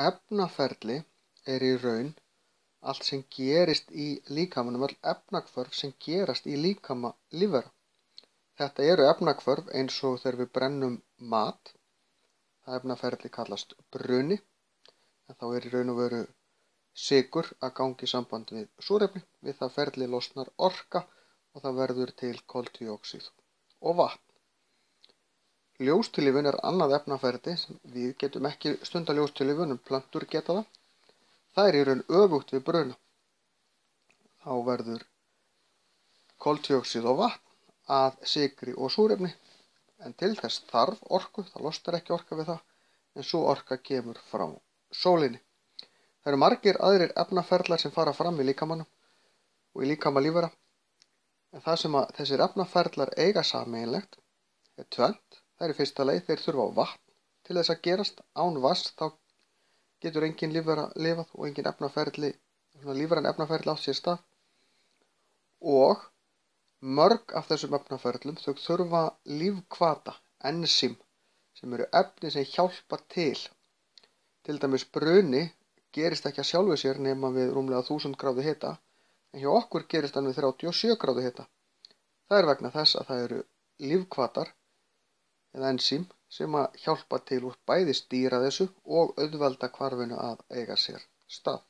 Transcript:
Efnaferli er í raun allt sem gerist í líkamanum, öll efnahvörf sem gerast í líkama lífvera. Þetta eru efnahvörf eins og þegar við brennum mat. Það efnaferli kallast bruni, en þá er í raun og veru sykur að gangi í samband við súrefni. Við það ferli losnar orka og það verður til koltvíoxíð og vatn. Ljóstillífun er annað efnaferli sem við getum ekki stundað ljóstillífun en plöntur geta það. Það er í raun öfugt við bruna. Þá verður koltvíoxíð og vatn að sykri og súrefni, en til þess þarf orku, það losnar ekki orka við það, en svo orka kemur frá sólinni. Það eru margir aðrir efnaferlar sem fara fram í líkamanum og í líkama lífvera, en það sem þessir efnaferlar eiga sameiginlegt er tvennt. Það er í fyrsta lagi, þeir þurfa á vatn til þess að gerast. Án vatns þá getur engin lífvera lifað og engin efnaferli, lífræn efnaferli átt sér stað. Og mörg af þessum efnaferlum þau þurfa lífhvata, ensím, sem eru efni sem hjálpa til. Til dæmis bruni gerist ekki að sjálfu sér nema við rúmlega 1000 gráðu hita, en hjá okkur gerist hann við 37 gráðu hita. Það er vegna þess að það eru lífhvatar eða ensím sem að hjálpa til og bæði stýra þessu og auðvelda hvarfinu að eiga sér stað.